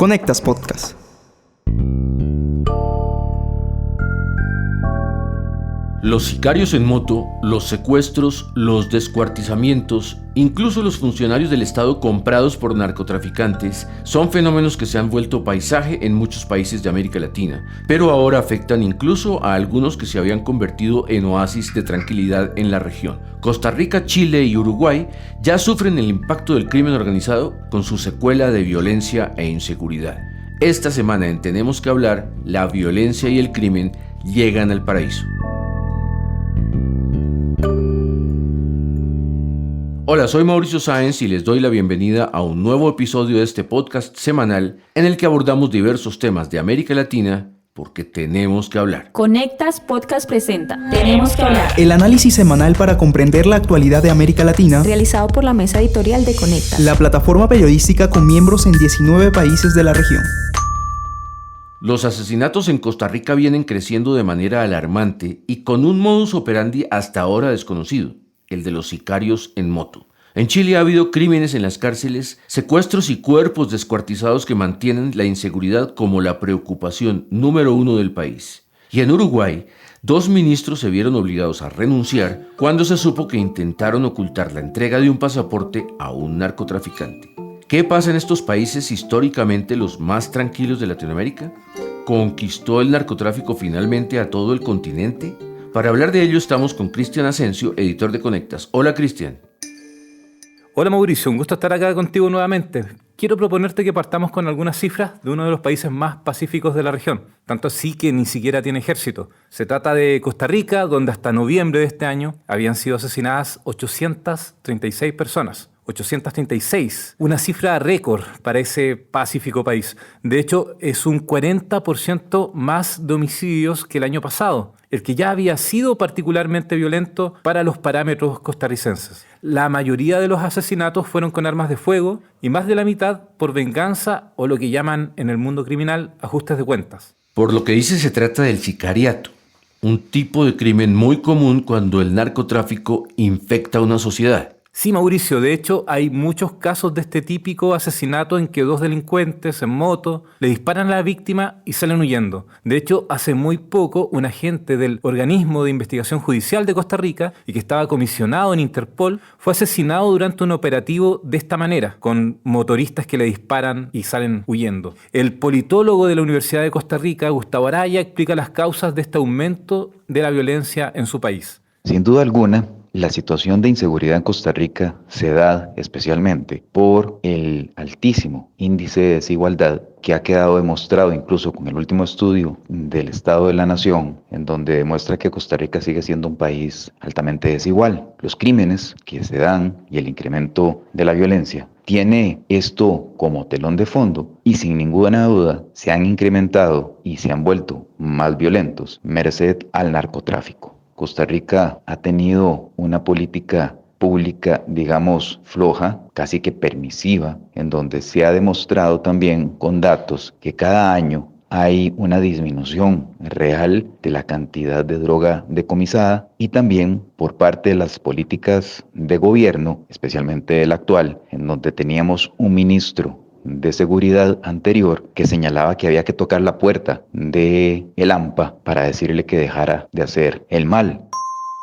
Conectas Podcast. Los sicarios en moto, los secuestros, los descuartizamientos, incluso los funcionarios del Estado comprados por narcotraficantes, son fenómenos que se han vuelto paisaje en muchos países de América Latina, pero ahora afectan incluso a algunos que se habían convertido en oasis de tranquilidad en la región. Costa Rica, Chile y Uruguay ya sufren el impacto del crimen organizado con su secuela de violencia e inseguridad. Esta semana en Tenemos que hablar, la violencia y el crimen llegan al paraíso. Hola, soy Mauricio Sáenz y les doy la bienvenida a un nuevo episodio de este podcast semanal en el que abordamos diversos temas de América Latina porque tenemos que hablar. Conectas Podcast presenta Tenemos que hablar. El análisis semanal para comprender la actualidad de América Latina, Realizado por la mesa editorial de Conectas, la plataforma periodística con miembros en 19 países de la región. Los asesinatos en Costa Rica vienen creciendo de manera alarmante y con un modus operandi hasta ahora desconocido, el de los sicarios en moto. En Chile ha habido crímenes en las cárceles, secuestros y cuerpos descuartizados que mantienen la inseguridad como la preocupación número uno del país. Y en Uruguay, 2 ministros se vieron obligados a renunciar cuando se supo que intentaron ocultar la entrega de un pasaporte a un narcotraficante. ¿Qué pasa en estos países históricamente los más tranquilos de Latinoamérica? ¿Conquistó el narcotráfico finalmente a todo el continente? Para hablar de ello estamos con Cristian Asensio, editor de Conectas. Hola, Cristian. Hola Mauricio, un gusto estar acá contigo nuevamente. Quiero proponerte que partamos con algunas cifras de uno de los países más pacíficos de la región, tanto así que ni siquiera tiene ejército. Se trata de Costa Rica, donde hasta noviembre de este año habían sido asesinadas 836 personas. 836, una cifra récord para ese pacífico país. De hecho, es un 40% más de homicidios que el año pasado, el que ya había sido particularmente violento para los parámetros costarricenses. La mayoría de los asesinatos fueron con armas de fuego y más de la mitad por venganza o lo que llaman en el mundo criminal ajustes de cuentas. Por lo que dice, se trata del sicariato, un tipo de crimen muy común cuando el narcotráfico infecta a una sociedad. Sí, Mauricio, de hecho hay muchos casos de este típico asesinato en que 2 delincuentes en moto le disparan a la víctima y salen huyendo. De hecho, hace muy poco un agente del Organismo de Investigación Judicial de Costa Rica y que estaba comisionado en Interpol fue asesinado durante un operativo de esta manera, con motoristas que le disparan y salen huyendo. El politólogo de la Universidad de Costa Rica, Gustavo Araya, explica las causas de este aumento de la violencia en su país. Sin duda alguna, la situación de inseguridad en Costa Rica se da especialmente por el altísimo índice de desigualdad que ha quedado demostrado incluso con el último estudio del Estado de la Nación, en donde demuestra que Costa Rica sigue siendo un país altamente desigual. Los crímenes que se dan y el incremento de la violencia tiene esto como telón de fondo y sin ninguna duda se han incrementado y se han vuelto más violentos merced al narcotráfico. Costa Rica ha tenido una política pública, digamos, floja, casi que permisiva, en donde se ha demostrado también con datos que cada año hay una disminución real de la cantidad de droga decomisada y también por parte de las políticas de gobierno, especialmente el actual, en donde teníamos un ministro de seguridad anterior que señalaba que había que tocar la puerta de el AMPA para decirle que dejara de hacer el mal.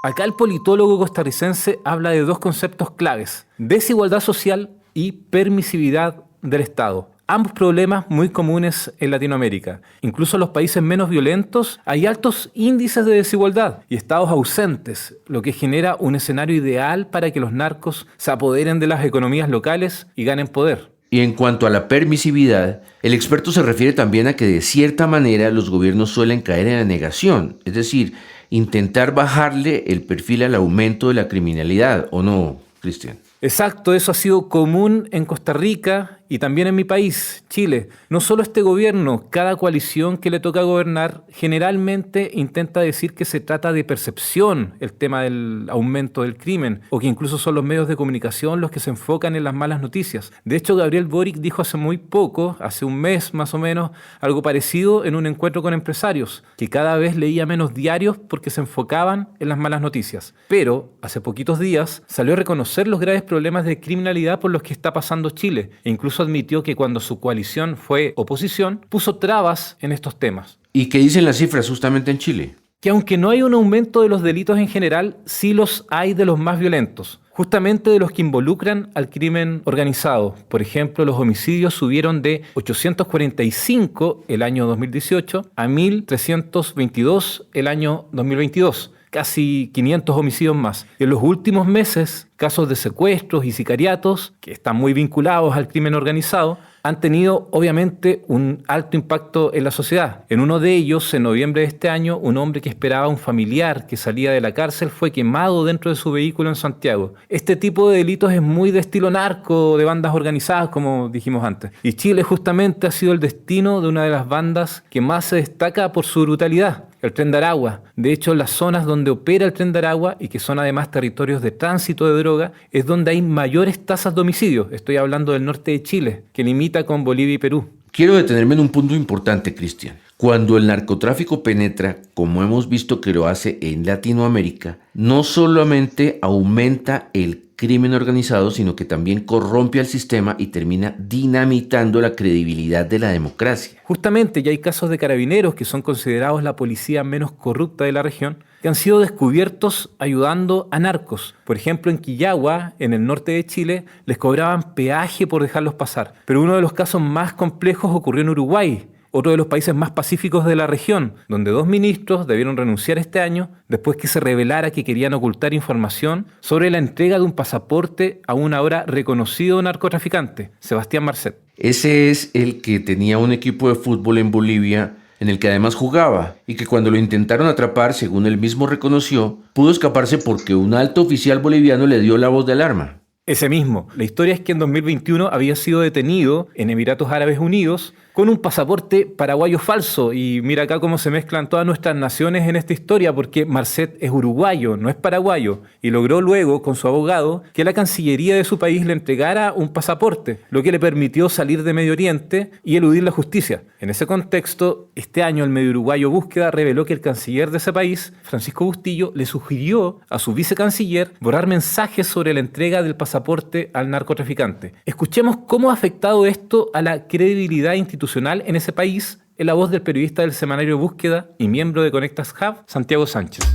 Acá el politólogo costarricense habla de 2 conceptos claves: desigualdad social y permisividad del Estado. Ambos problemas muy comunes en Latinoamérica. Incluso en los países menos violentos hay altos índices de desigualdad y estados ausentes, lo que genera un escenario ideal para que los narcos se apoderen de las economías locales y ganen poder. Y en cuanto a la permisividad, el experto se refiere también a que de cierta manera los gobiernos suelen caer en la negación, es decir, intentar bajarle el perfil al aumento de la criminalidad, ¿o no, Cristian? Exacto, eso ha sido común en Costa Rica y también en mi país, Chile. No solo este gobierno, cada coalición que le toca gobernar generalmente intenta decir que se trata de percepción el tema del aumento del crimen, o que incluso son los medios de comunicación los que se enfocan en las malas noticias. De hecho, Gabriel Boric dijo hace muy poco, hace un mes más o menos, algo parecido en un encuentro con empresarios, que cada vez leía menos diarios porque se enfocaban en las malas noticias. Pero hace poquitos días salió a reconocer los graves problemas de criminalidad por los que está pasando Chile, e incluso incluso admitió que cuando su coalición fue oposición, puso trabas en estos temas. ¿Y qué dicen las cifras justamente en Chile? Que aunque no hay un aumento de los delitos en general, sí los hay de los más violentos, justamente de los que involucran al crimen organizado. Por ejemplo, los homicidios subieron de 845 el año 2018 a 1.322 el año 2022. Casi 500 homicidios más. En los últimos meses, casos de secuestros y sicariatos, que están muy vinculados al crimen organizado, han tenido obviamente un alto impacto en la sociedad. En uno de ellos, en noviembre de este año, un hombre que esperaba a un familiar que salía de la cárcel fue quemado dentro de su vehículo en Santiago. Este tipo de delitos es muy de estilo narco, de bandas organizadas, como dijimos antes. Y Chile justamente ha sido el destino de una de las bandas que más se destaca por su brutalidad. El Tren de Aragua. De hecho, las zonas donde opera el Tren de Aragua y que son además territorios de tránsito de droga, es donde hay mayores tasas de homicidios. Estoy hablando del norte de Chile, que limita con Bolivia y Perú. Quiero detenerme en un punto importante, Cristian. Cuando el narcotráfico penetra, como hemos visto que lo hace en Latinoamérica, no solamente aumenta el crimen organizado, sino que también corrompe al sistema y termina dinamitando la credibilidad de la democracia. Justamente, ya hay casos de carabineros que son considerados la policía menos corrupta de la región, que han sido descubiertos ayudando a narcos. Por ejemplo, en Quillagua, en el norte de Chile, les cobraban peaje por dejarlos pasar. Pero uno de los casos más complejos ocurrió en Uruguay, otro de los países más pacíficos de la región, donde 2 ministros debieron renunciar este año después que se revelara que querían ocultar información sobre la entrega de un pasaporte a un ahora reconocido narcotraficante, Sebastián Marcet. Ese es el que tenía un equipo de fútbol en Bolivia, en el que además jugaba, y que cuando lo intentaron atrapar, según él mismo reconoció, pudo escaparse porque un alto oficial boliviano le dio la voz de alarma. Ese mismo. La historia es que en 2021 había sido detenido en Emiratos Árabes Unidos con un pasaporte paraguayo falso. Y mira acá cómo se mezclan todas nuestras naciones en esta historia, porque Marcet es uruguayo, no es paraguayo, y logró luego, con su abogado, que la Cancillería de su país le entregara un pasaporte, lo que le permitió salir de Medio Oriente y eludir la justicia. En ese contexto, este año el medio uruguayo Búsqueda reveló que el canciller de ese país, Francisco Bustillo, le sugirió a su vicecanciller borrar mensajes sobre la entrega del pasaporte al narcotraficante. Escuchemos cómo ha afectado esto a la credibilidad institucional en ese país, en la voz del periodista del semanario Búsqueda y miembro de Conectas Hub, Santiago Sánchez.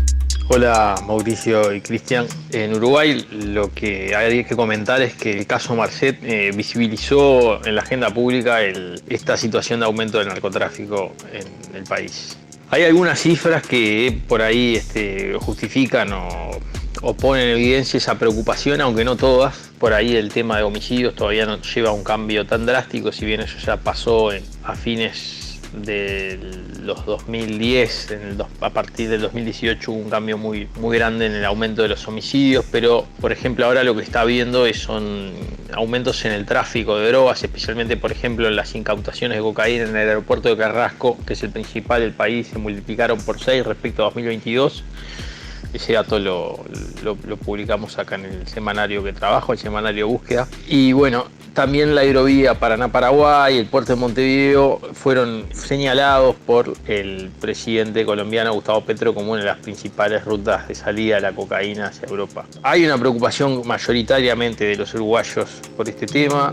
Hola Mauricio y Cristian. En Uruguay lo que hay que comentar es que el caso Marcet visibilizó en la agenda pública esta situación de aumento del narcotráfico en el país. Hay algunas cifras que por ahí justifican o ponen en evidencia esa preocupación, aunque no todas. Por ahí el tema de homicidios todavía no lleva a un cambio tan drástico, si bien eso ya pasó a fines de los 2010, a partir del 2018 hubo un cambio muy grande en el aumento de los homicidios, pero por ejemplo ahora lo que está habiendo son aumentos en el tráfico de drogas, especialmente por ejemplo en las incautaciones de cocaína en el aeropuerto de Carrasco, que es el principal del país, se multiplicaron por 6 respecto a 2022. Ese dato lo publicamos acá en el semanario que trabajo, el semanario Búsqueda. Y bueno, también la hidrovía Paraná-Paraguay y el puerto de Montevideo fueron señalados por el presidente colombiano Gustavo Petro como una de las principales rutas de salida de la cocaína hacia Europa. Hay una preocupación mayoritariamente de los uruguayos por este tema.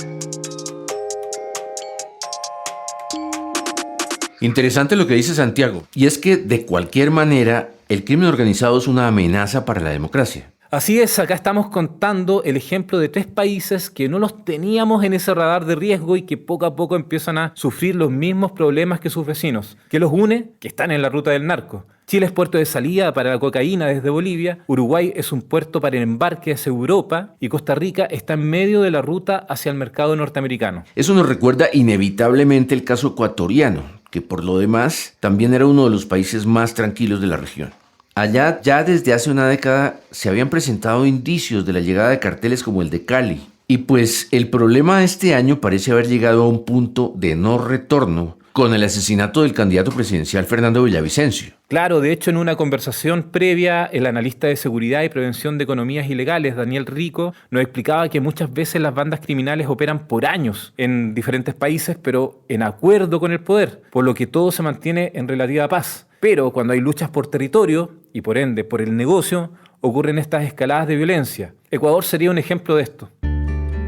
Interesante lo que dice Santiago, y es que de cualquier manera el crimen organizado es una amenaza para la democracia. Así es, acá estamos contando el ejemplo de 3 países que no los teníamos en ese radar de riesgo y que poco a poco empiezan a sufrir los mismos problemas que sus vecinos. ¿Qué los une? Que están en la ruta del narco. Chile es puerto de salida para la cocaína desde Bolivia, Uruguay es un puerto para el embarque hacia Europa y Costa Rica está en medio de la ruta hacia el mercado norteamericano. Eso nos recuerda inevitablemente el caso ecuatoriano, que por lo demás también era uno de los países más tranquilos de la región. Allá ya desde hace una década se habían presentado indicios de la llegada de carteles como el de Cali. Y pues el problema de este año parece haber llegado a un punto de no retorno con el asesinato del candidato presidencial Fernando Villavicencio. Claro, de hecho en una conversación previa, el analista de seguridad y prevención de economías ilegales, Daniel Rico, nos explicaba que muchas veces las bandas criminales operan por años en diferentes países, pero en acuerdo con el poder, por lo que todo se mantiene en relativa paz. Pero cuando hay luchas por territorio, y por ende por el negocio, ocurren estas escaladas de violencia. Ecuador sería un ejemplo de esto.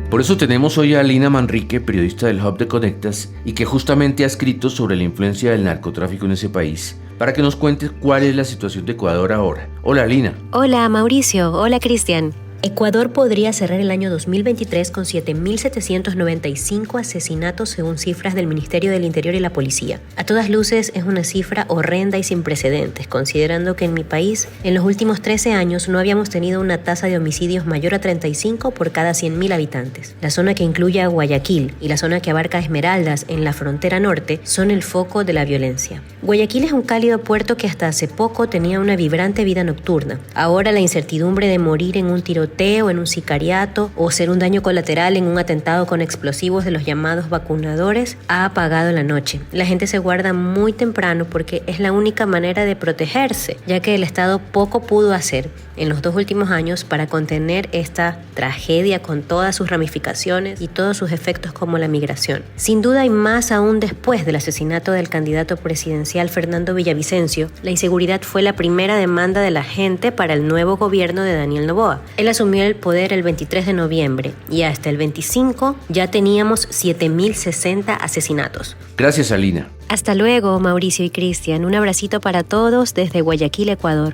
Por eso tenemos hoy a Lina Manrique, periodista del Hub de Conectas, y que justamente ha escrito sobre la influencia del narcotráfico en ese país, para que nos cuente cuál es la situación de Ecuador ahora. Hola, Lina. Hola, Mauricio. Hola, Cristian. Ecuador podría cerrar el año 2023 con 7.795 asesinatos según cifras del Ministerio del Interior y la Policía. A todas luces es una cifra horrenda y sin precedentes, considerando que en mi país en los últimos 13 años no habíamos tenido una tasa de homicidios mayor a 35 por cada 100.000 habitantes. La zona que incluye a Guayaquil y la zona que abarca Esmeraldas en la frontera norte son el foco de la violencia. Guayaquil es un cálido puerto que hasta hace poco tenía una vibrante vida nocturna. Ahora la incertidumbre de morir en un tiroteo, en un sicariato o ser un daño colateral en un atentado con explosivos de los llamados vacunadores ha apagado la noche. La gente se guarda muy temprano porque es la única manera de protegerse, ya que el Estado poco pudo hacer en los 2 últimos años para contener esta tragedia con todas sus ramificaciones y todos sus efectos como la migración. Sin duda y más aún después del asesinato del candidato presidencial Fernando Villavicencio, la inseguridad fue la primera demanda de la gente para el nuevo gobierno de Daniel Noboa. Él asumió el poder el 23 de noviembre y hasta el 25 ya teníamos 7.060 asesinatos. Gracias, Alina. Hasta luego, Mauricio y Cristian. Un abracito para todos desde Guayaquil, Ecuador.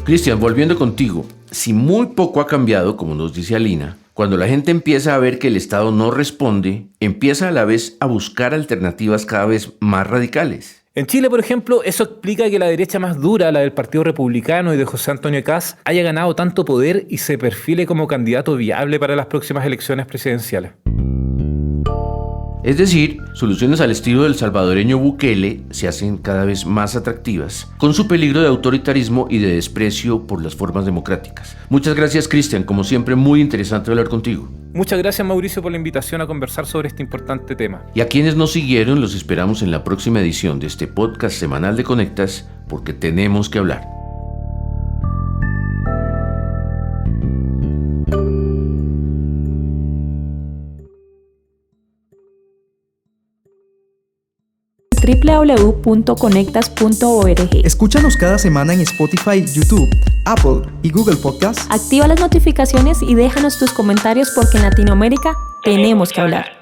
Cristian, volviendo contigo, si muy poco ha cambiado, como nos dice Alina, cuando la gente empieza a ver que el Estado no responde, empieza a la vez a buscar alternativas cada vez más radicales. En Chile, por ejemplo, eso explica que la derecha más dura, la del Partido Republicano y de José Antonio Kast, haya ganado tanto poder y se perfile como candidato viable para las próximas elecciones presidenciales. Es decir, soluciones al estilo del salvadoreño Bukele se hacen cada vez más atractivas, con su peligro de autoritarismo y de desprecio por las formas democráticas. Muchas gracias, Cristian. Como siempre, muy interesante hablar contigo. Muchas gracias, Mauricio, por la invitación a conversar sobre este importante tema. Y a quienes nos siguieron, los esperamos en la próxima edición de este podcast semanal de Conectas, porque tenemos que hablar. www.conectas.org. Escúchanos cada semana en Spotify, YouTube, Apple y Google Podcasts. Activa las notificaciones y déjanos tus comentarios porque en Latinoamérica tenemos que hablar.